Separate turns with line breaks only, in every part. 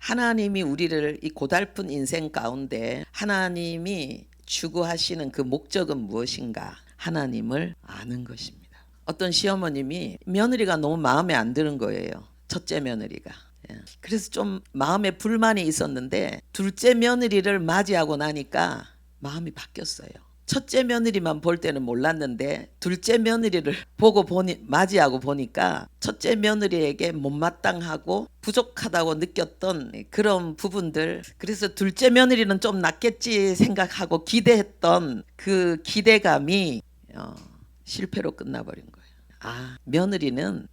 하나님이 우리를 이 고달픈 인생 가운데 하나님이 추구하시는 그 목적은 무엇인가? 하나님을 아는 것입니다. 어떤 시어머님이 며느리가 너무 마음에 안 드는 거예요. 첫째 며느리가. 그래서 좀 마음에 불만이 있었는데 둘째 며느리를 맞이하고 나니까 마음이 바뀌었어요. 첫째 며느리만 볼 때는 몰랐는데 둘째 며느리를 맞이하고 보니까 첫째 며느리에게 못마땅하고 부족하다고 느꼈던 그런 부분들, 그래서 둘째 며느리는 좀 낫겠지 생각하고 기대했던 그 기대감이 실패로 끝나버린 거예요. 아, 며느리는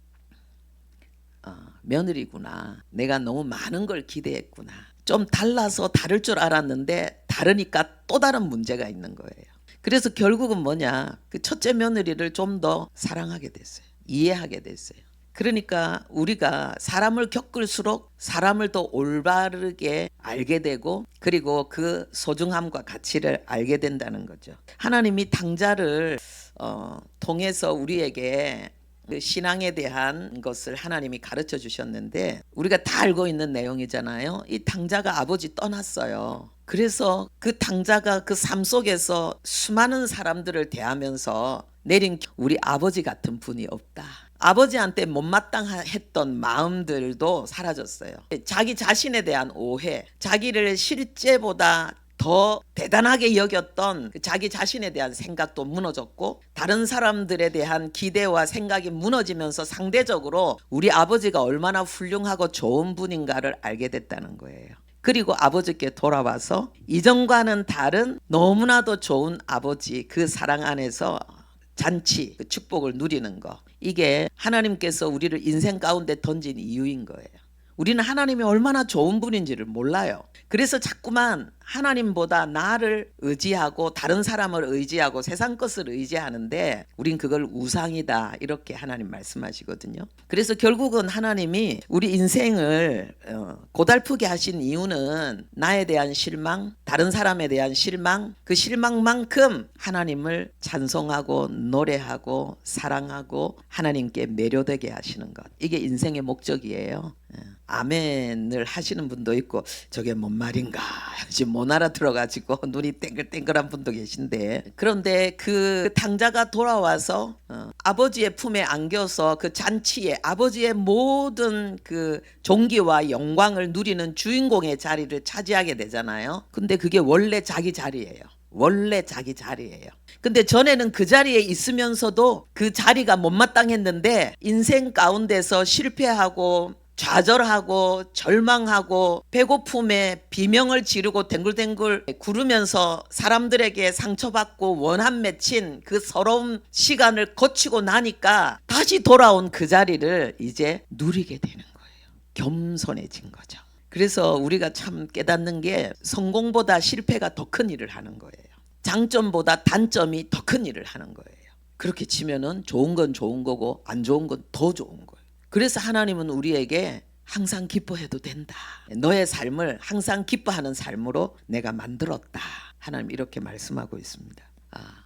며느리구나. 내가 너무 많은 걸 기대했구나. 좀 달라서 다를 줄 알았는데 다르니까 또 다른 문제가 있는 거예요. 그래서 결국은 뭐냐, 그 첫째 며느리를 좀 더 사랑하게 됐어요. 이해하게 됐어요. 그러니까 우리가 사람을 겪을수록 사람을 더 올바르게 알게 되고, 그리고 그 소중함과 가치를 알게 된다는 거죠. 하나님이 당자를 통해서 우리에게 그 신앙에 대한 것을 하나님이 가르쳐 주셨는데, 우리가 다 알고 있는 내용이잖아요. 이 당자가 아버지 떠났어요. 그래서 그 당자가 그 삶 속에서 수많은 사람들을 대하면서 내린 우리 아버지 같은 분이 없다. 아버지한테 못마땅했던 마음들도 사라졌어요. 자기 자신에 대한 오해, 자기를 실제보다 더 대단하게 여겼던 자기 자신에 대한 생각도 무너졌고, 다른 사람들에 대한 기대와 생각이 무너지면서 상대적으로 우리 아버지가 얼마나 훌륭하고 좋은 분인가를 알게 됐다는 거예요. 그리고 아버지께 돌아와서 이전과는 다른 너무나도 좋은 아버지, 그 사랑 안에서 잔치, 그 축복을 누리는 거, 이게 하나님께서 우리를 인생 가운데 던진 이유인 거예요. 우리는 하나님이 얼마나 좋은 분인지를 몰라요. 그래서 자꾸만 하나님보다 나를 의지하고 다른 사람을 의지하고 세상 것을 의지하는데, 우린 그걸 우상이다, 이렇게 하나님 말씀하시거든요. 그래서 결국은 하나님이 우리 인생을 고달프게 하신 이유는 나에 대한 실망, 다른 사람에 대한 실망, 그 실망만큼 하나님을 찬송하고 노래하고 사랑하고 하나님께 매료되게 하시는 것, 이게 인생의 목적이에요. 아멘을 하시는 분도 있고 저게 뭔 말인가 지금 못 알아들어가지고 눈이 땡글땡글한 분도 계신데, 그런데 그 당자가 돌아와서 아버지의 품에 안겨서 그 잔치에 아버지의 모든 그 존귀와 영광을 누리는 주인공의 자리를 차지하게 되잖아요. 근데 그게 원래 자기 자리예요. 원래 자기 자리예요. 근데 전에는 그 자리에 있으면서도 그 자리가 못마땅했는데, 인생 가운데서 실패하고 좌절하고 절망하고 배고픔에 비명을 지르고 댕글댕글 구르면서 사람들에게 상처받고 원한 맺힌 그 서러운 시간을 거치고 나니까 다시 돌아온 그 자리를 이제 누리게 되는 거예요. 겸손해진 거죠. 그래서 우리가 참 깨닫는 게, 성공보다 실패가 더 큰 일을 하는 거예요. 장점보다 단점이 더 큰 일을 하는 거예요. 그렇게 치면은 좋은 건 좋은 거고 안 좋은 건 더 좋은 거예요. 그래서 하나님은 우리에게 항상 기뻐해도 된다. 너의 삶을 항상 기뻐하는 삶으로 내가 만들었다. 하나님 이렇게 말씀하고 있습니다.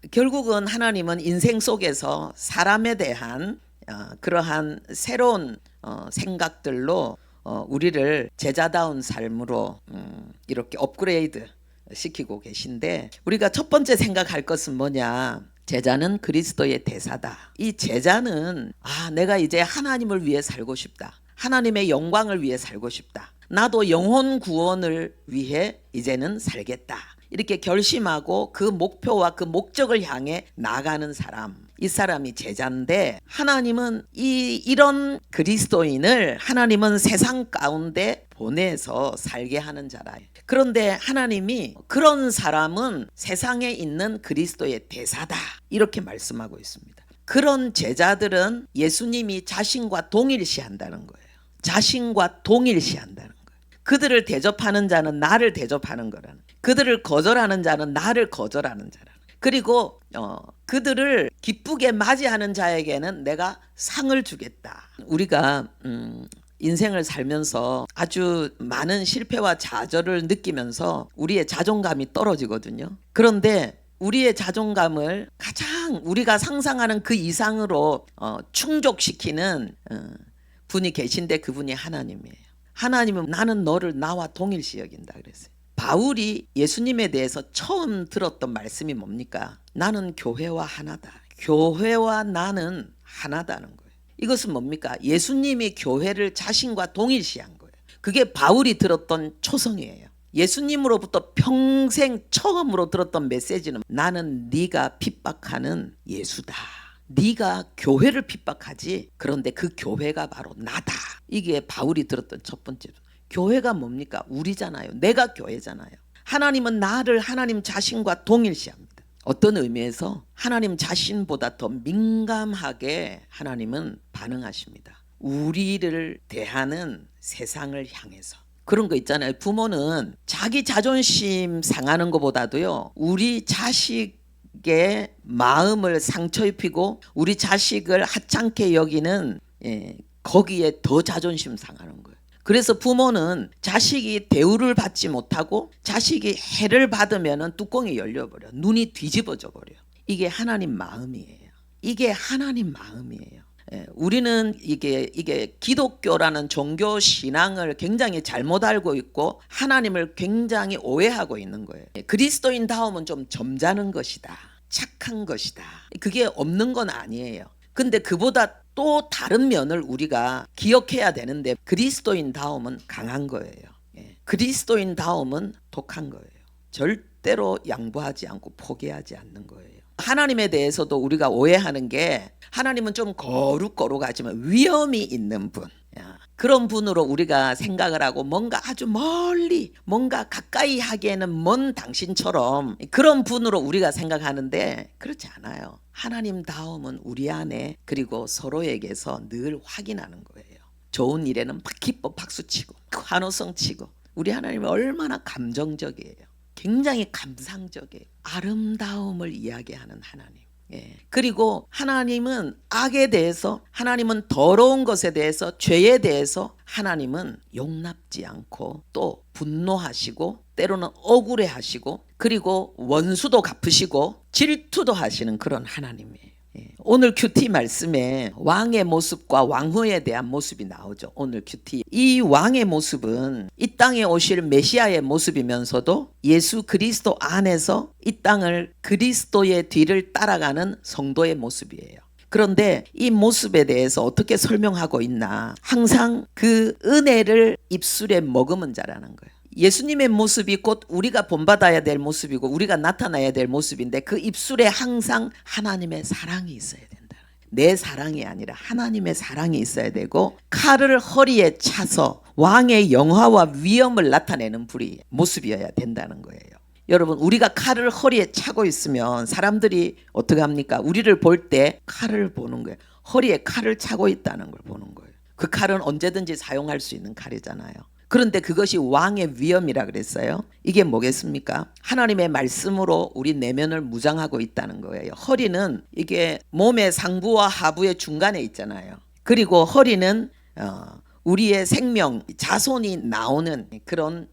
결국은 하나님은 인생 속에서 사람에 대한 그러한 새로운 생각들로 우리를 제자다운 삶으로 이렇게 업그레이드 시키고 계신데, 우리가 첫 번째 생각할 것은 뭐냐? 제자는 그리스도의 대사다. 이 제자는 내가 이제 하나님을 위해 살고 싶다. 하나님의 영광을 위해 살고 싶다. 나도 영혼 구원을 위해 이제는 살겠다. 이렇게 결심하고 그 목표와 그 목적을 향해 나가는 사람, 이 사람이 제자인데, 하나님은 이런 그리스도인을 하나님은 세상 가운데 보내서 살게 하는 자라. 그런데 하나님이 그런 사람은 세상에 있는 그리스도의 대사다, 이렇게 말씀하고 있습니다. 그런 제자들은 예수님이 자신과 동일시한다는 거예요. 자신과 동일시한다는 거예요. 그들을 대접하는 자는 나를 대접하는 거라는, 그들을 거절하는 자는 나를 거절하는 자라는, 그리고 그들을 기쁘게 맞이하는 자에게는 내가 상을 주겠다. 우리가 인생을 살면서 아주 많은 실패와 좌절을 느끼면서 우리의 자존감이 떨어지거든요. 그런데 우리의 자존감을 가장 우리가 상상하는 그 이상으로 충족시키는 분이 계신데, 그분이 하나님이에요. 하나님은 나는 너를 나와 동일시 여긴다 그랬어요. 바울이 예수님에 대해서 처음 들었던 말씀이 뭡니까? 나는 교회와 하나다. 교회와 나는 하나다는 거예요. 이것은 뭡니까? 예수님이 교회를 자신과 동일시한 거예요. 그게 바울이 들었던 초성이에요. 예수님으로부터 평생 처음으로 들었던 메시지는 나는 네가 핍박하는 예수다. 네가 교회를 핍박하지. 그런데 그 교회가 바로 나다. 이게 바울이 들었던 첫 번째로. 교회가 뭡니까? 우리잖아요. 내가 교회잖아요. 하나님은 나를 하나님 자신과 동일시합니다. 어떤 의미에서 하나님 자신보다 더 민감하게 하나님은 반응하십니다. 우리를 대하는 세상을 향해서. 그런 거 있잖아요. 부모는 자기 자존심 상하는 것보다도요, 우리 자식의 마음을 상처 입히고 우리 자식을 하찮게 여기는, 거기에 더 자존심 상하는 거예요. 그래서 부모는 자식이 대우를 받지 못하고 자식이 해를 받으면 뚜껑이 열려버려. 눈이 뒤집어져 버려. 이게 하나님 마음이에요. 이게 하나님 마음이에요. 우리는 이게 기독교라는 종교 신앙을 굉장히 잘못 알고 있고 하나님을 굉장히 오해하고 있는 거예요. 그리스도인 다움은 좀 점잖은 것이다. 착한 것이다. 그게 없는 건 아니에요. 근데 그보다 또 다른 면을 우리가 기억해야 되는데 그리스도인 다움은 강한 거예요. 그리스도인 다움은 독한 거예요. 절대로 양보하지 않고 포기하지 않는 거예요. 하나님에 대해서도 우리가 오해하는 게 하나님은 좀 거룩하지만 위험이 있는 분, 그런 분으로 우리가 생각을 하고 뭔가 아주 멀리 뭔가 가까이 하기에는 먼 당신처럼 그런 분으로 우리가 생각하는데 그렇지 않아요. 하나님 다움은 우리 안에 그리고 서로에게서 늘 확인하는 거예요. 좋은 일에는 막 기뻐 박수치고 환호성 치고 우리 하나님은 얼마나 감정적이에요. 굉장히 감상적이에요. 아름다움을 이야기하는 하나님. 그리고 하나님은 악에 대해서, 하나님은 더러운 것에 대해서, 죄에 대해서 하나님은 용납지 않고 또 분노하시고 때로는 억울해하시고 그리고 원수도 갚으시고 질투도 하시는 그런 하나님이에요. 오늘 큐티 말씀에 왕의 모습과 왕후에 대한 모습이 나오죠. 오늘 큐티. 이 왕의 모습은 이 땅에 오실 메시아의 모습이면서도 예수 그리스도 안에서 이 땅을 그리스도의 뒤를 따라가는 성도의 모습이에요. 그런데 이 모습에 대해서 어떻게 설명하고 있나? 항상 그 은혜를 입술에 머금은 자라는 거예요. 예수님의 모습이 곧 우리가 본받아야 될 모습이고 우리가 나타나야 될 모습인데 그 입술에 항상 하나님의 사랑이 있어야 된다. 내 사랑이 아니라 하나님의 사랑이 있어야 되고 칼을 허리에 차서 왕의 영화와 위엄을 나타내는 불이 모습이어야 된다는 거예요. 여러분, 우리가 칼을 허리에 차고 있으면 사람들이 어떻게 합니까? 우리를 볼 때 칼을 보는 거예요. 허리에 칼을 차고 있다는 걸 보는 거예요. 그 칼은 언제든지 사용할 수 있는 칼이잖아요. 그런데 그것이 왕의 위엄이라 그랬어요. 이게 뭐겠습니까? 하나님의 말씀으로 우리 내면을 무장하고 있다는 거예요. 허리는 이게 몸의 상부와 하부의 중간에 있잖아요. 그리고 허리는 우리의 생명, 자손이 나오는 그런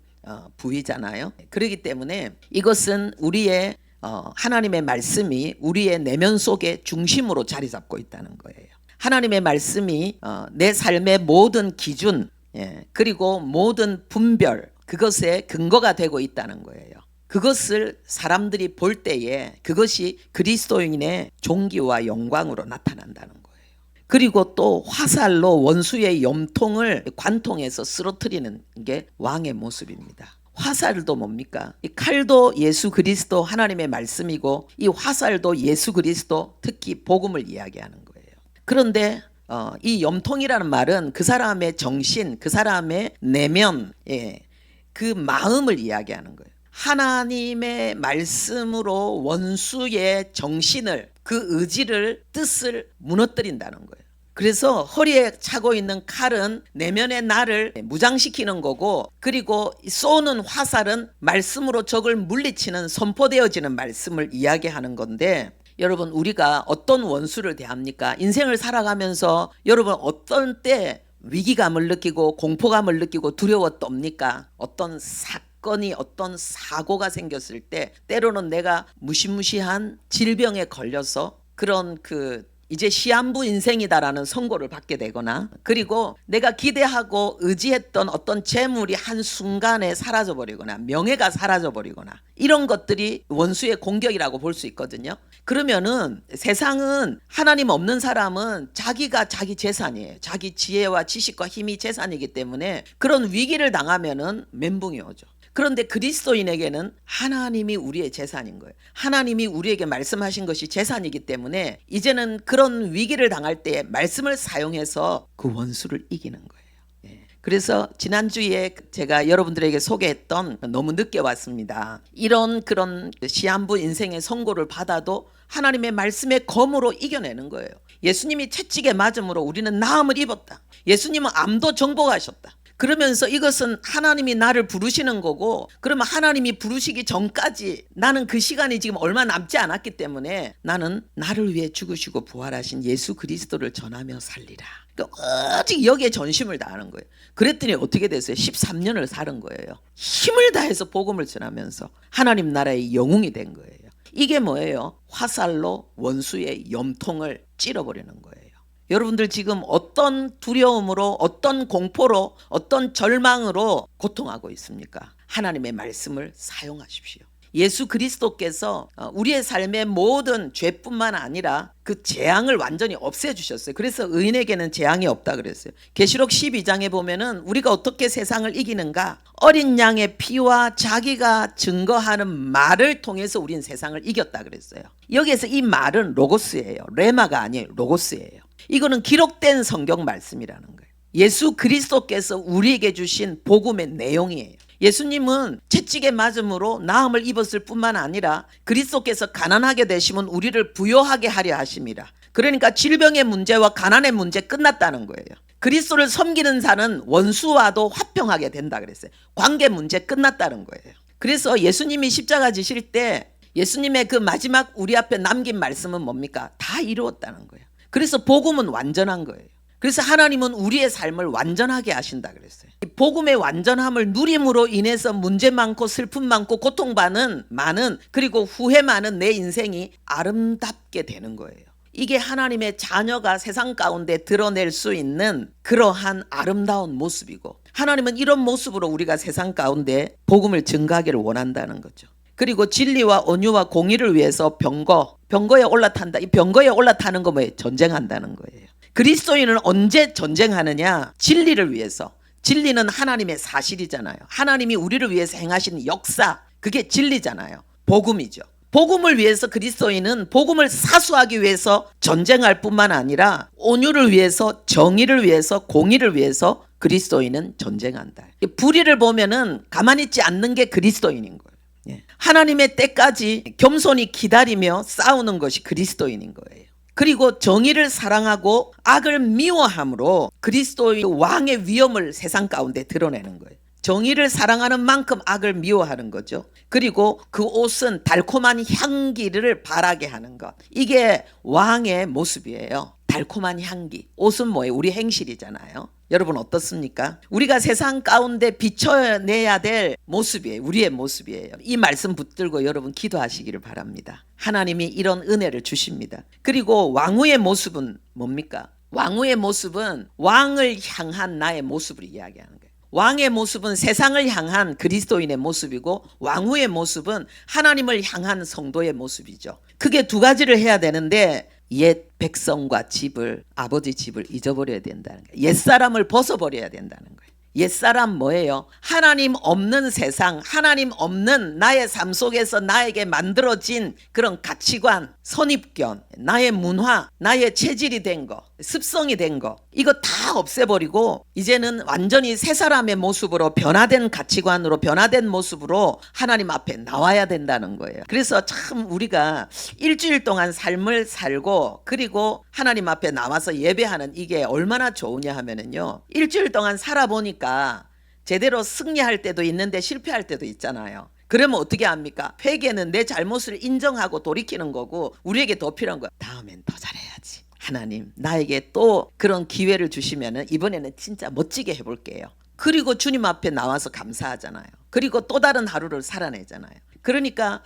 부위잖아요. 그렇기 때문에 이것은 우리의 하나님의 말씀이 우리의 내면 속에 중심으로 자리 잡고 있다는 거예요. 하나님의 말씀이 내 삶의 모든 기준, 그리고 모든 분별, 그것의 근거가 되고 있다는 거예요. 그것을 사람들이 볼 때에 그것이 그리스도인의 존귀와 영광으로 나타난다는 거예요. 그리고 또 화살로 원수의 염통을 관통해서 쓰러뜨리는 게 왕의 모습입니다. 화살도 뭡니까? 이 칼도 예수 그리스도 하나님의 말씀이고 이 화살도 예수 그리스도, 특히 복음을 이야기하는 거예요. 그런데 이 염통이라는 말은 그 사람의 정신, 그 사람의 내면, 그 마음을 이야기하는 거예요. 하나님의 말씀으로 원수의 정신을, 그 의지를, 뜻을 무너뜨린다는 거예요. 그래서 허리에 차고 있는 칼은 내면의 나를 무장시키는 거고, 그리고 쏘는 화살은 말씀으로 적을 물리치는, 선포되어지는 말씀을 이야기하는 건데, 여러분, 우리가 어떤 원수를 대합니까? 인생을 살아가면서 여러분 어떤 때 위기감을 느끼고 공포감을 느끼고 두려워 떱니까? 어떤 사건이, 어떤 사고가 생겼을 때 때로는 내가 무시무시한 질병에 걸려서 그런 그 이제 시한부 인생이다라는 선고를 받게 되거나, 그리고 내가 기대하고 의지했던 어떤 재물이 한순간에 사라져버리거나 명예가 사라져버리거나, 이런 것들이 원수의 공격이라고 볼 수 있거든요. 그러면은 세상은 하나님 없는 사람은 자기가 자기 재산이에요. 자기 지혜와 지식과 힘이 재산이기 때문에 그런 위기를 당하면은 멘붕이 오죠. 그런데 그리스도인에게는 하나님이 우리의 재산인 거예요. 하나님이 우리에게 말씀하신 것이 재산이기 때문에 이제는 그런 위기를 당할 때 말씀을 사용해서 그 원수를 이기는 거예요. 그래서 지난주에 제가 여러분들에게 소개했던, 너무 늦게 왔습니다, 이런 그런 시한부 인생의 선고를 받아도 하나님의 말씀의 검으로 이겨내는 거예요. 예수님이 채찍에 맞음으로 우리는 나음을 입었다. 예수님은 암도 정복하셨다. 그러면서 이것은 하나님이 나를 부르시는 거고, 그러면 하나님이 부르시기 전까지 나는 그 시간이 지금 얼마 남지 않았기 때문에 나는 나를 위해 죽으시고 부활하신 예수 그리스도를 전하며 살리라. 그러니까 오직 여기에 전심을 다하는 거예요. 그랬더니 어떻게 됐어요? 13년을 사는 거예요. 힘을 다해서 복음을 전하면서 하나님 나라의 영웅이 된 거예요. 이게 뭐예요? 화살로 원수의 염통을 찔러버리는 거예요. 여러분들 지금 어떤 두려움으로, 어떤 공포로, 어떤 절망으로 고통하고 있습니까? 하나님의 말씀을 사용하십시오. 예수 그리스도께서 우리의 삶의 모든 죄뿐만 아니라 그 재앙을 완전히 없애주셨어요. 그래서 의인에게는 재앙이 없다 그랬어요. 계시록 12장에 보면은 우리가 어떻게 세상을 이기는가? 어린 양의 피와 자기가 증거하는 말을 통해서 우린 세상을 이겼다 그랬어요. 여기에서 이 말은 로고스예요. 레마가 아니에요. 로고스예요. 이거는 기록된 성경 말씀이라는 거예요. 예수 그리스도께서 우리에게 주신 복음의 내용이에요. 예수님은 채찍에 맞음으로 나음을 입었을 뿐만 아니라 그리스도께서 가난하게 되시면 우리를 부요하게 하려 하심이라. 그러니까 질병의 문제와 가난의 문제 끝났다는 거예요. 그리스도를 섬기는 자는 원수와도 화평하게 된다 그랬어요. 관계 문제 끝났다는 거예요. 그래서 예수님이 십자가 지실 때 예수님의 그 마지막 우리 앞에 남긴 말씀은 뭡니까? 다 이루었다는 거예요. 그래서 복음은 완전한 거예요. 그래서 하나님은 우리의 삶을 완전하게 하신다 그랬어요. 복음의 완전함을 누림으로 인해서 문제 많고 슬픔 많고 고통 많은, 그리고 후회 많은 내 인생이 아름답게 되는 거예요. 이게 하나님의 자녀가 세상 가운데 드러낼 수 있는 그러한 아름다운 모습이고, 하나님은 이런 모습으로 우리가 세상 가운데 복음을 증가하기를 원한다는 거죠. 그리고 진리와 온유와 공의를 위해서 병거에 올라탄다. 이 병거에 올라타는 거 뭐예요? 전쟁한다는 거예요. 그리스도인은 언제 전쟁하느냐? 진리를 위해서. 진리는 하나님의 사실이잖아요. 하나님이 우리를 위해서 행하신 역사, 그게 진리잖아요. 복음이죠. 복음을 위해서 그리스도인은 복음을 사수하기 위해서 전쟁할 뿐만 아니라 온유를 위해서, 정의를 위해서, 공의를 위해서 그리스도인은 전쟁한다. 불의를 보면은 가만히 있지 않는 게 그리스도인인 거예요. 하나님의 때까지 겸손히 기다리며 싸우는 것이 그리스도인인 거예요. 그리고 정의를 사랑하고 악을 미워함으로 그리스도의 왕의 위엄을 세상 가운데 드러내는 거예요. 정의를 사랑하는 만큼 악을 미워하는 거죠. 그리고 그 옷은 달콤한 향기를 바라게 하는 것. 이게 왕의 모습이에요. 달콤한 향기. 옷은 뭐예요? 우리 행실이잖아요. 여러분 어떻습니까? 우리가 세상 가운데 비춰내야 될 모습이에요. 우리의 모습이에요. 이 말씀 붙들고 여러분 기도하시기를 바랍니다. 하나님이 이런 은혜를 주십니다. 그리고 왕후의 모습은 뭡니까? 왕후의 모습은 왕을 향한 나의 모습을 이야기하는 거예요. 왕의 모습은 세상을 향한 그리스도인의 모습이고, 왕후의 모습은 하나님을 향한 성도의 모습이죠. 크게 두 가지를 해야 되는데, 옛 백성과 집을, 아버지 집을 잊어버려야 된다는 거예요. 옛사람을 벗어버려야 된다는 거예요. 옛사람 뭐예요? 하나님 없는 세상, 하나님 없는 나의 삶 속에서 나에게 만들어진 그런 가치관, 선입견, 나의 문화, 나의 체질이 된 거, 습성이 된 거, 이거 다 없애버리고 이제는 완전히 새 사람의 모습으로, 변화된 가치관으로, 변화된 모습으로 하나님 앞에 나와야 된다는 거예요. 그래서 참 우리가 일주일 동안 삶을 살고 그리고 하나님 앞에 나와서 예배하는 이게 얼마나 좋으냐 하면은요, 일주일 동안 살아보니까 제대로 승리할 때도 있는데 실패할 때도 있잖아요. 그러면 어떻게 합니까? 회개는 내 잘못을 인정하고 돌이키는 거고, 우리에게 더 필요한 거야. 다음엔 더 잘해야지. 하나님 나에게 또 그런 기회를 주시면은 이번에는 진짜 멋지게 해볼게요. 그리고 주님 앞에 나와서 감사하잖아요. 그리고 또 다른 하루를 살아내잖아요. 그러니까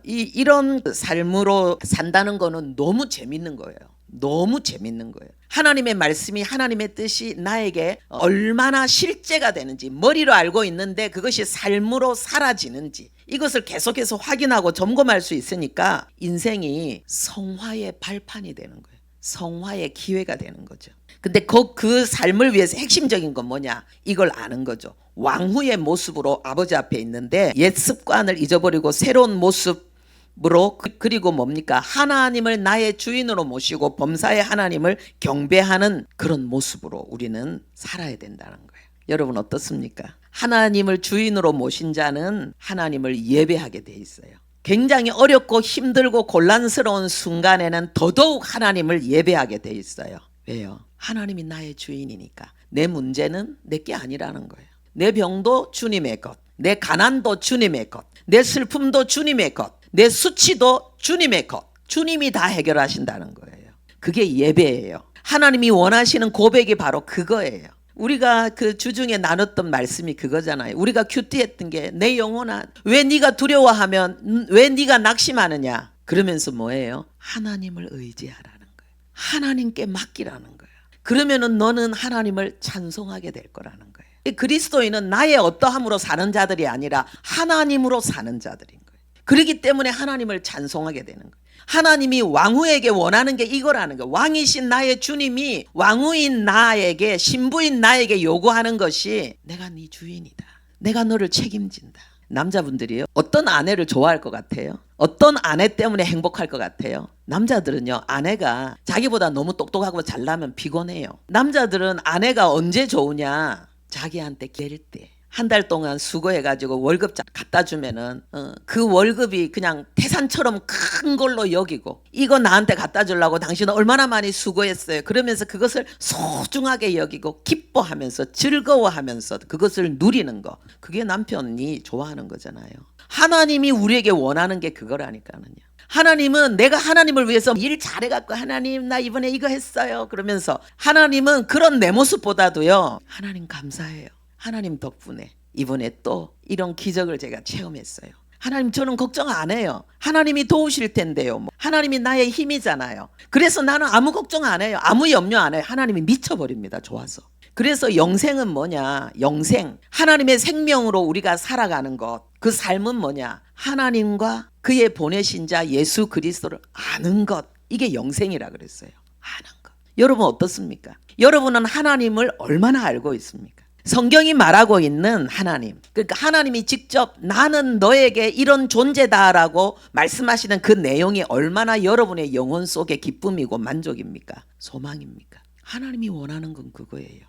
이런 삶으로 산다는 거는 너무 재밌는 거예요. 너무 재밌는 거예요. 하나님의 말씀이, 하나님의 뜻이 나에게 얼마나 실제가 되는지, 머리로 알고 있는데 그것이 삶으로 사라지는지, 이것을 계속해서 확인하고 점검할 수 있으니까 인생이 성화의 발판이 되는 거예요. 성화의 기회가 되는 거죠. 근데 그 삶을 위해서 핵심적인 건 뭐냐? 이걸 아는 거죠. 왕후의 모습으로 아버지 앞에 있는데 옛 습관을 잊어버리고 새로운 모습으로, 그리고 뭡니까? 하나님을 나의 주인으로 모시고 범사의 하나님을 경배하는 그런 모습으로 우리는 살아야 된다는 거예요. 여러분 어떻습니까? 하나님을 주인으로 모신 자는 하나님을 예배하게 돼 있어요. 굉장히 어렵고 힘들고 곤란스러운 순간에는 더더욱 하나님을 예배하게 돼 있어요. 왜요? 하나님이 나의 주인이니까. 내 문제는 내게 아니라는 거예요. 내 병도 주님의 것, 내 가난도 주님의 것, 내 슬픔도 주님의 것, 내 수치도 주님의 것. 주님이 다 해결하신다는 거예요. 그게 예배예요. 하나님이 원하시는 고백이 바로 그거예요. 우리가 그 주중에 나눴던 말씀이 그거잖아요. 우리가 큐티했던 게, 내 영혼아 왜 네가 두려워하면, 왜 네가 낙심하느냐, 그러면서 뭐예요? 하나님을 의지하라는 거예요. 하나님께 맡기라는 거예요. 그러면은 너는 하나님을 찬송하게 될 거라는 거예요. 그리스도인은 나의 어떠함으로 사는 자들이 아니라 하나님으로 사는 자들인 거예요. 그렇기 때문에 하나님을 찬송하게 되는 거예요. 하나님이 왕후에게 원하는 게 이거라는 거예요. 왕이신 나의 주님이 왕후인 나에게, 신부인 나에게 요구하는 것이, 내가 네 주인이다, 내가 너를 책임진다. 남자분들이요, 어떤 아내를 좋아할 것 같아요? 어떤 아내 때문에 행복할 것 같아요? 남자들은요, 아내가 자기보다 너무 똑똑하고 잘나면 피곤해요. 남자들은 아내가 언제 좋으냐? 자기한테 기댈 때. 한 달 동안 수고해가지고 월급 갖다 주면은 그 월급이 그냥 태산처럼 큰 걸로 여기고, 이거 나한테 갖다 주려고 당신은 얼마나 많이 수고했어요. 그러면서 그것을 소중하게 여기고 기뻐하면서 즐거워하면서 그것을 누리는 거, 그게 남편이 좋아하는 거잖아요. 하나님이 우리에게 원하는 게 그거라니까요. 하나님은, 내가 하나님을 위해서 일 잘해갖고, 하나님 나 이번에 이거 했어요 그러면서, 하나님은 그런 내 모습보다도요, 하나님 감사해요, 하나님 덕분에 이번에 또 이런 기적을 제가 체험했어요. 하나님 저는 걱정 안 해요. 하나님이 도우실 텐데요. 하나님이 나의 힘이잖아요. 그래서 나는 아무 걱정 안 해요. 아무 염려 안 해요. 하나님이 미쳐버립니다. 좋아서. 그래서 영생은 뭐냐? 영생, 하나님의 생명으로 우리가 살아가는 것, 그 삶은 뭐냐? 하나님과 그의 보내신 자 예수 그리스도를 아는 것, 이게 영생이라 그랬어요. 아는 것. 여러분 어떻습니까? 여러분은 하나님을 얼마나 알고 있습니까? 성경이 말하고 있는 하나님, 그러니까 하나님이 직접 나는 너에게 이런 존재다라고 말씀하시는 그 내용이 얼마나 여러분의 영혼 속의 기쁨이고 만족입니까? 소망입니까? 하나님이 원하는 건 그거예요.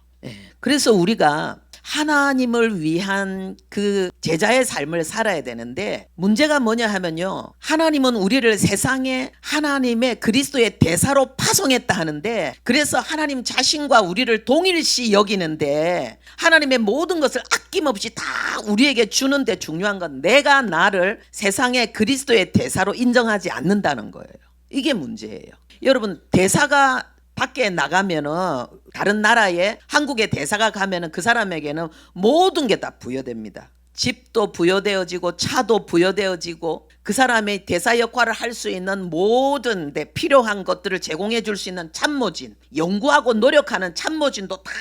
그래서 우리가 하나님을 위한 그 제자의 삶을 살아야 되는데, 문제가 뭐냐 하면요, 하나님은 우리를 세상에 하나님의 그리스도의 대사로 파송했다 하는데, 그래서 하나님 자신과 우리를 동일시 여기는데, 하나님의 모든 것을 아낌없이 다 우리에게 주는데, 중요한 건 내가 나를 세상의 그리스도의 대사로 인정하지 않는다는 거예요. 이게 문제예요. 여러분, 대사가 밖에 나가면은, 다른 나라에 한국의 대사가 가면은 그 사람에게는 모든 게 다 부여됩니다. 집도 부여되어지고 차도 부여되어지고, 그 사람의 대사 역할을 할 수 있는 모든 데 필요한 것들을 제공해 줄 수 있는 참모진, 연구하고 노력하는 참모진도 다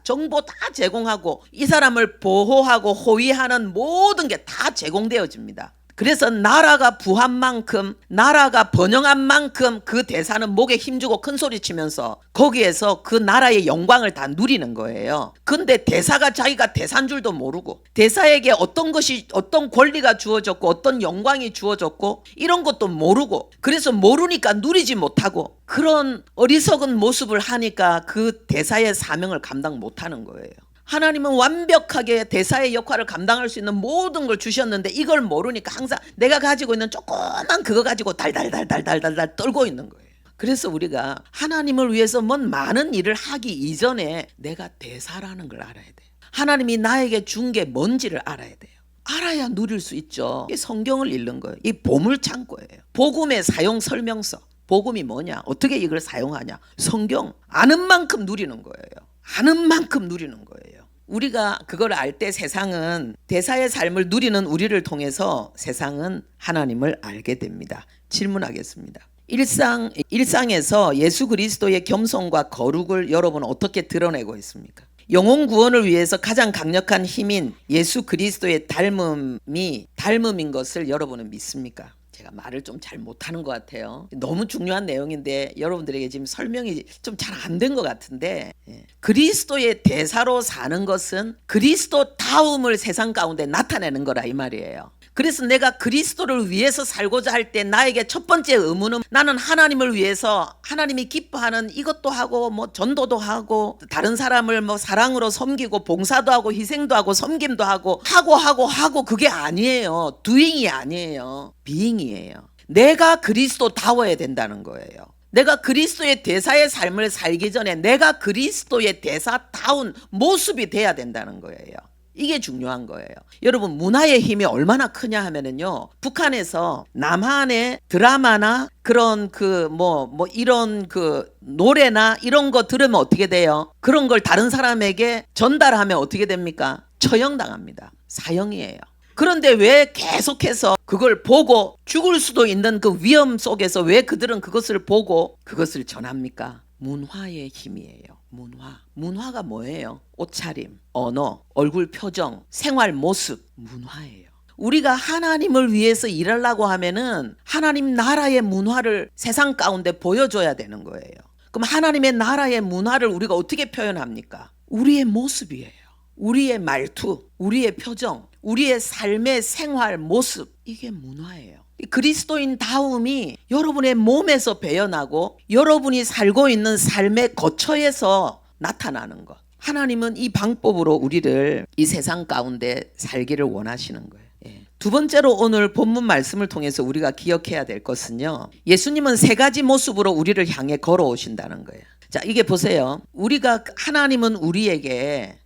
정보 다 제공하고, 이 사람을 보호하고 호위하는 모든 게 다 제공되어집니다. 그래서 나라가 부한 만큼, 나라가 번영한 만큼 그 대사는 목에 힘주고 큰 소리 치면서 거기에서 그 나라의 영광을 다 누리는 거예요. 근데 대사가 자기가 대사인 줄도 모르고, 대사에게 어떤 것이, 어떤 권리가 주어졌고 어떤 영광이 주어졌고 이런 것도 모르고, 그래서 모르니까 누리지 못하고, 그런 어리석은 모습을 하니까 그 대사의 사명을 감당 못하는 거예요. 하나님은 완벽하게 대사의 역할을 감당할 수 있는 모든 걸 주셨는데, 이걸 모르니까 항상 내가 가지고 있는 조그만 그거 가지고 달달달달달달 떨고 있는 거예요. 그래서 우리가 하나님을 위해서 뭔 많은 일을 하기 이전에 내가 대사라는 걸 알아야 돼요. 하나님이 나에게 준 게 뭔지를 알아야 돼요. 알아야 누릴 수 있죠. 이 성경을 읽는 거예요. 이 보물창고예요. 복음의 사용 설명서. 복음이 뭐냐? 어떻게 이걸 사용하냐? 성경. 아는 만큼 누리는 거예요. 아는 만큼 누리는 거예요. 우리가 그걸 알 때 세상은, 대사의 삶을 누리는 우리를 통해서 세상은 하나님을 알게 됩니다. 질문하겠습니다. 일상에서 예수 그리스도의 겸손과 거룩을 여러분 어떻게 드러내고 있습니까? 영혼 구원을 위해서 가장 강력한 힘인 예수 그리스도의 닮음인 것을 여러분은 믿습니까? 제가 말을 좀 잘 못하는 것 같아요. 너무 중요한 내용인데 여러분들에게 지금 설명이 좀 잘 안 된 것 같은데, 그리스도의 대사로 사는 것은 그리스도다움을 세상 가운데 나타내는 거라 이 말이에요. 그래서 내가 그리스도를 위해서 살고자 할 때 나에게 첫 번째 의무는 나는 하나님을 위해서 하나님이 기뻐하는 이것도 하고 뭐 전도도 하고 다른 사람을 뭐 사랑으로 섬기고 봉사도 하고 희생도 하고 섬김도 하고 그게 아니에요. doing이 아니에요. being이에요. 내가 그리스도다워야 된다는 거예요. 내가 그리스도의 대사의 삶을 살기 전에 내가 그리스도의 대사다운 모습이 돼야 된다는 거예요. 이게 중요한 거예요. 여러분, 문화의 힘이 얼마나 크냐 하면은요, 북한에서 남한의 드라마나 그런 이런 노래나 이런 거 들으면 어떻게 돼요? 그런 걸 다른 사람에게 전달하면 어떻게 됩니까? 처형당합니다. 사형이에요. 그런데 왜 계속해서 그걸 보고 죽을 수도 있는 그 위험 속에서 왜 그들은 그것을 보고 그것을 전합니까? 문화의 힘이에요. 문화가 뭐예요? 옷차림, 언어, 얼굴 표정, 생활 모습, 문화예요. 우리가 하나님을 위해서 일하려고 하면은 하나님 나라의 문화를 세상 가운데 보여줘야 되는 거예요. 그럼 하나님의 나라의 문화를 우리가 어떻게 표현합니까? 우리의 모습이에요. 우리의 말투, 우리의 표정, 우리의 삶의 생활 모습, 이게 문화예요. 그리스도인 다움이 여러분의 몸에서 배어나고 여러분이 살고 있는 삶의 거처에서 나타나는 것. 하나님은 이 방법으로 우리를 이 세상 가운데 살기를 원하시는 거예요. 두 번째로 오늘 본문 말씀을 통해서 우리가 기억해야 될 것은요, 예수님은 세 가지 모습으로 우리를 향해 걸어오신다는 거예요. 자, 이게 보세요. 하나님은 우리에게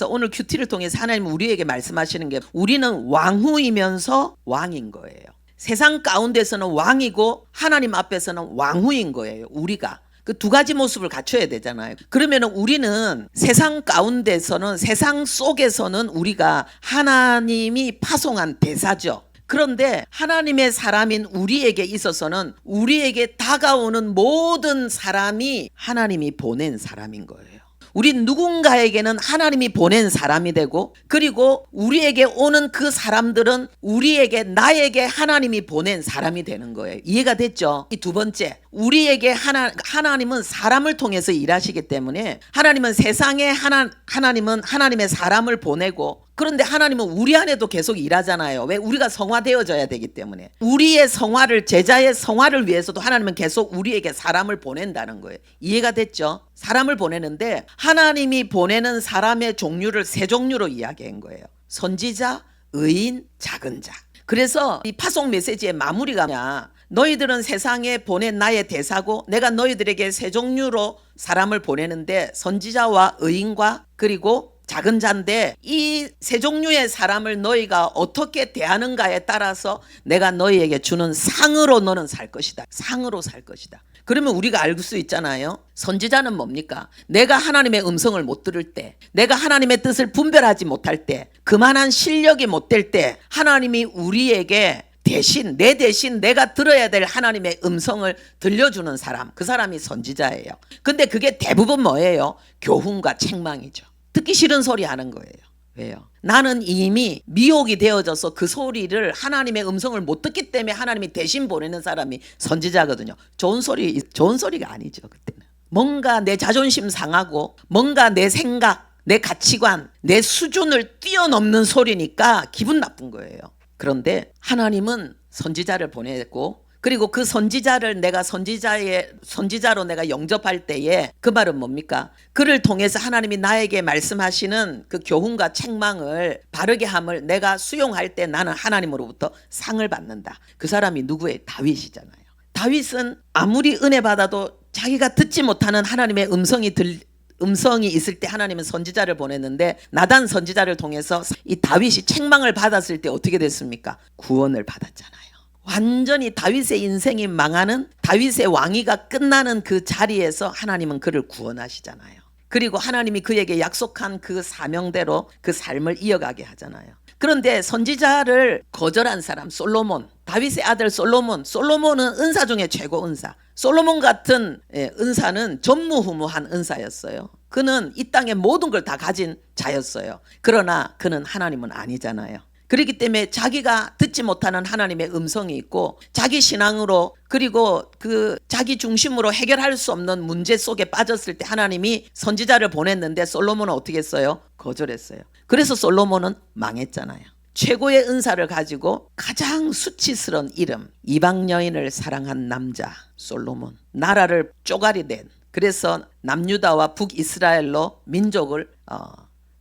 오늘 큐티를 통해서 하나님은 우리에게 말씀하시는 게, 우리는 왕후이면서 왕인 거예요. 세상 가운데서는 왕이고 하나님 앞에서는 왕후인 거예요. 우리가 그 두 가지 모습을 갖춰야 되잖아요. 그러면 우리는 세상 가운데서는, 세상 속에서는 우리가 하나님이 파송한 대사죠. 그런데 하나님의 사람인 우리에게 있어서는 우리에게 다가오는 모든 사람이 하나님이 보낸 사람인 거예요. 우리 누군가에게는 하나님이 보낸 사람이 되고, 그리고 우리에게 오는 그 사람들은 나에게 하나님이 보낸 사람이 되는 거예요. 이해가 됐죠? 이 두 번째, 우리에게 하나님은 사람을 통해서 일하시기 때문에 하나님은 하나님은 하나님의 사람을 보내고, 그런데 하나님은 우리 안에도 계속 일하잖아요. 왜? 우리가 성화되어져야 되기 때문에. 우리의 성화를, 제자의 성화를 위해서도 하나님은 계속 우리에게 사람을 보낸다는 거예요. 이해가 됐죠? 사람을 보내는데 하나님이 보내는 사람의 종류를 세 종류로 이야기한 거예요. 선지자, 의인, 작은 자. 그래서 이 파송 메시지의 마무리가 너희들은 세상에 보낸 나의 대사고 내가 너희들에게 세 종류로 사람을 보내는데 선지자와 의인과 그리고 작은 자인데, 이 세 종류의 사람을 너희가 어떻게 대하는가에 따라서 내가 너희에게 주는 상으로 너는 살 것이다. 상으로 살 것이다. 그러면 우리가 알 수 있잖아요. 선지자는 뭡니까? 내가 하나님의 음성을 못 들을 때, 내가 하나님의 뜻을 분별하지 못할 때, 그만한 실력이 못 될 때 하나님이 우리에게 내 대신 내가 들어야 될 하나님의 음성을 들려주는 사람, 그 사람이 선지자예요. 근데 그게 대부분 뭐예요? 교훈과 책망이죠. 듣기 싫은 소리 하는 거예요. 왜요? 나는 이미 미혹이 되어져서 그 소리를, 하나님의 음성을 못 듣기 때문에 하나님이 대신 보내는 사람이 선지자거든요. 좋은 소리가 아니죠. 그때는 뭔가 내 자존심 상하고 뭔가 내 생각, 내 가치관, 내 수준을 뛰어넘는 소리니까 기분 나쁜 거예요. 그런데 하나님은 선지자를 보내고, 그리고 그 선지자를 내가 선지자로 내가 영접할 때에 그 말은 뭡니까? 그를 통해서 하나님이 나에게 말씀하시는 그 교훈과 책망을, 바르게 함을 내가 수용할 때 나는 하나님으로부터 상을 받는다. 그 사람이 누구예요? 다윗이잖아요. 다윗은 아무리 은혜 받아도 자기가 듣지 못하는 하나님의 음성이 있을 때 하나님은 선지자를 보냈는데, 나단 선지자를 통해서 이 다윗이 책망을 받았을 때 어떻게 됐습니까? 구원을 받았잖아요. 완전히 다윗의 인생이 망하는, 다윗의 왕위가 끝나는 그 자리에서 하나님은 그를 구원하시잖아요. 그리고 하나님이 그에게 약속한 그 사명대로 그 삶을 이어가게 하잖아요. 그런데 선지자를 거절한 사람 솔로몬, 다윗의 아들 솔로몬은 은사 중에 최고 은사. 솔로몬 같은 은사는 전무후무한 은사였어요. 그는 이 땅의 모든 걸 다 가진 자였어요. 그러나 그는 하나님은 아니잖아요. 그렇기 때문에 자기가 듣지 못하는 하나님의 음성이 있고 자기 신앙으로 그리고 그 자기 중심으로 해결할 수 없는 문제 속에 빠졌을 때 하나님이 선지자를 보냈는데 솔로몬은 어떻게 했어요? 거절했어요. 그래서 솔로몬은 망했잖아요. 최고의 은사를 가지고 가장 수치스러운 이름, 이방 여인을 사랑한 남자 솔로몬, 나라를 쪼가리 낸, 그래서 남유다와 북이스라엘로 민족을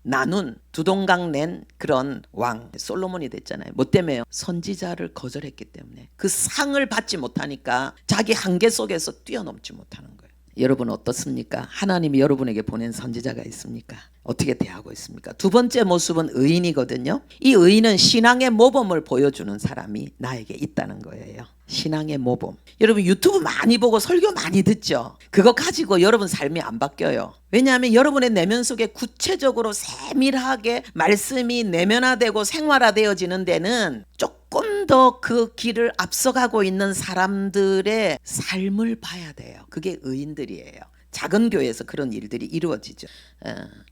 나눈, 두동강 낸 그런 왕 솔로몬이 됐잖아요. 뭐 때문에요? 선지자를 거절했기 때문에. 그 상을 받지 못하니까 자기 한계 속에서 뛰어넘지 못하는 거예요. 여러분 어떻습니까? 하나님이 여러분에게 보낸 선지자가 있습니까? 어떻게 대하고 있습니까? 두 번째 모습은 의인이거든요. 이 의인은 신앙의 모범을 보여주는 사람이 나에게 있다는 거예요. 신앙의 모범. 여러분 유튜브 많이 보고 설교 많이 듣죠? 그거 가지고 여러분 삶이 안 바뀌어요. 왜냐하면 여러분의 내면 속에 구체적으로 세밀하게 말씀이 내면화되고 생활화되어지는 데는 조금 더 그 길을 앞서가고 있는 사람들의 삶을 봐야 돼요. 그게 의인들이에요. 작은 교회에서 그런 일들이 이루어지죠.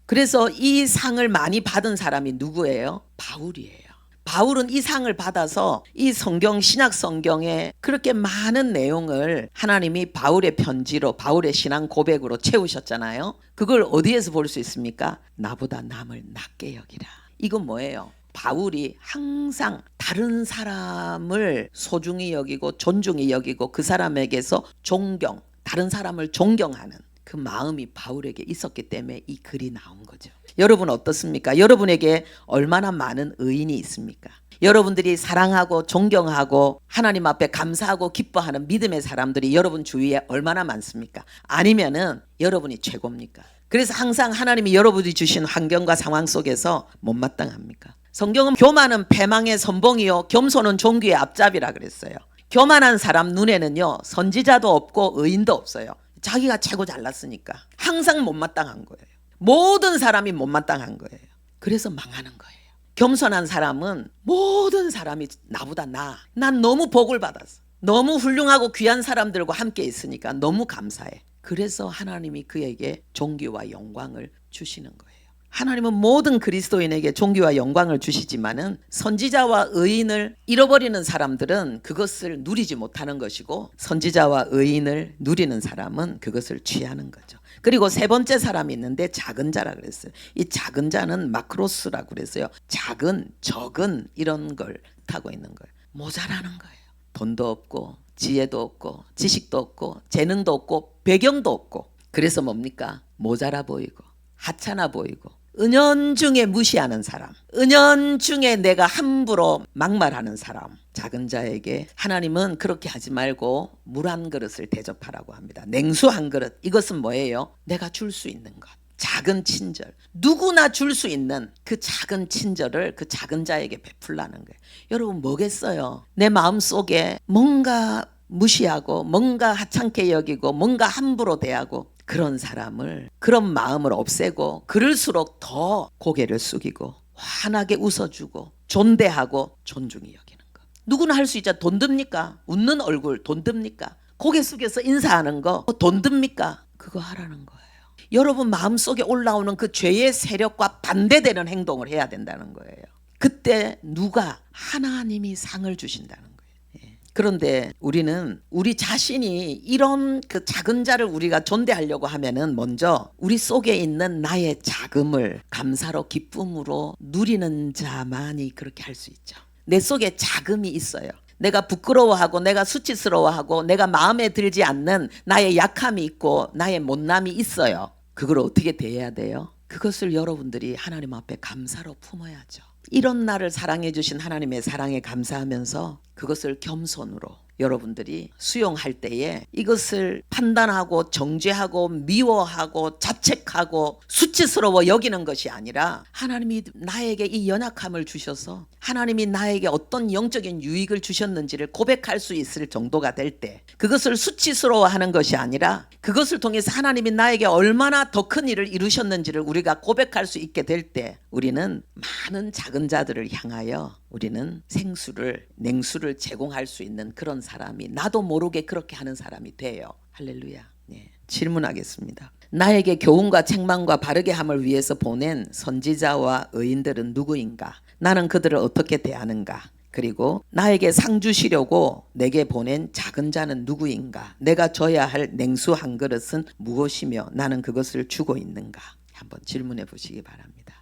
그래서 이 상을 많이 받은 사람이 누구예요? 바울이에요. 바울은 이 상을 받아서 이 성경, 신약 성경에 그렇게 많은 내용을 하나님이 바울의 편지로, 바울의 신앙 고백으로 채우셨잖아요. 그걸 어디에서 볼 수 있습니까? 나보다 남을 낮게 여기라. 이건 뭐예요? 바울이 항상 다른 사람을 소중히 여기고 존중히 여기고 그 사람에게서 존경, 다른 사람을 존경하는 그 마음이 바울에게 있었기 때문에 이 글이 나온 거죠. 여러분 어떻습니까? 여러분에게 얼마나 많은 의인이 있습니까? 여러분들이 사랑하고 존경하고 하나님 앞에 감사하고 기뻐하는 믿음의 사람들이 여러분 주위에 얼마나 많습니까? 아니면은 여러분이 최고입니까? 그래서 항상 하나님이 여러분이 주신 환경과 상황 속에서 못마땅합니까? 성경은 교만은 패망의 선봉이요 겸손은 존귀의 앞잡이라 그랬어요. 교만한 사람 눈에는요 선지자도 없고 의인도 없어요. 자기가 최고 잘났으니까 항상 못마땅한 거예요. 모든 사람이 못마땅한 거예요. 그래서 망하는 거예요. 겸손한 사람은 모든 사람이 나보다 나아. 난 너무 복을 받았어. 너무 훌륭하고 귀한 사람들과 함께 있으니까 너무 감사해. 그래서 하나님이 그에게 존귀와 영광을 주시는 거예요. 하나님은 모든 그리스도인에게 존귀와 영광을 주시지만은 선지자와 의인을 잃어버리는 사람들은 그것을 누리지 못하는 것이고 선지자와 의인을 누리는 사람은 그것을 취하는 거죠. 그리고 세 번째 사람이 있는데 작은 자라 그랬어요. 이 작은 자는 마크로스라고 그랬어요. 작은, 적은 이런 걸 타고 있는 거예요. 모자라는 거예요. 돈도 없고 지혜도 없고 지식도 없고 재능도 없고 배경도 없고 그래서 뭡니까? 모자라 보이고 하찮아 보이고 은연중에 무시하는 사람, 은연중에 내가 함부로 막말하는 사람. 작은 자에게 하나님은 그렇게 하지 말고 물 한 그릇을 대접하라고 합니다. 냉수 한 그릇. 이것은 뭐예요? 내가 줄 수 있는 것. 작은 친절. 누구나 줄 수 있는 그 작은 친절을 그 작은 자에게 베풀라는 거예요. 여러분 뭐겠어요? 내 마음속에 뭔가 무시하고 뭔가 하찮게 여기고 뭔가 함부로 대하고 그런 사람을 그런 마음을 없애고 그럴수록 더 고개를 숙이고 환하게 웃어주고 존대하고 존중히 여기는 거. 누구나 할 수 있잖아. 돈 듭니까? 웃는 얼굴 돈 듭니까? 고개 숙여서 인사하는 거 돈 듭니까? 그거 하라는 거예요. 여러분 마음속에 올라오는 그 죄의 세력과 반대되는 행동을 해야 된다는 거예요. 그때 누가 하나님이 상을 주신다는 거예요. 그런데 우리는 우리 자신이 이런 그 작은 자를 우리가 존대하려고 하면은 먼저 우리 속에 있는 나의 작음을 감사로 기쁨으로 누리는 자만이 그렇게 할 수 있죠. 내 속에 작음이 있어요. 내가 부끄러워하고 내가 수치스러워하고 내가 마음에 들지 않는 나의 약함이 있고 나의 못남이 있어요. 그걸 어떻게 대해야 돼요? 그것을 여러분들이 하나님 앞에 감사로 품어야죠. 이런 나를 사랑해 주신 하나님의 사랑에 감사하면서 그것을 겸손으로 여러분들이 수용할 때에 이것을 판단하고 정죄하고 미워하고 자책하고 수치스러워 여기는 것이 아니라 하나님이 나에게 이 연약함을 주셔서 하나님이 나에게 어떤 영적인 유익을 주셨는지를 고백할 수 있을 정도가 될 때 그것을 수치스러워하는 것이 아니라 그것을 통해서 하나님이 나에게 얼마나 더 큰 일을 이루셨는지를 우리가 고백할 수 있게 될 때 우리는 많은 작은 자들을 향하여 우리는 생수를 냉수를 제공할 수 있는 그런 사람이 나도 모르게 그렇게 하는 사람이 돼요. 할렐루야. 네. 질문하겠습니다. 나에게 교훈과 책망과 바르게 함을 위해서 보낸 선지자와 의인들은 누구인가? 나는 그들을 어떻게 대하는가? 그리고 나에게 상 주시려고 내게 보낸 작은 자는 누구인가? 내가 줘야 할 냉수 한 그릇은 무엇이며 나는 그것을 주고 있는가? 한번 질문해 보시기 바랍니다.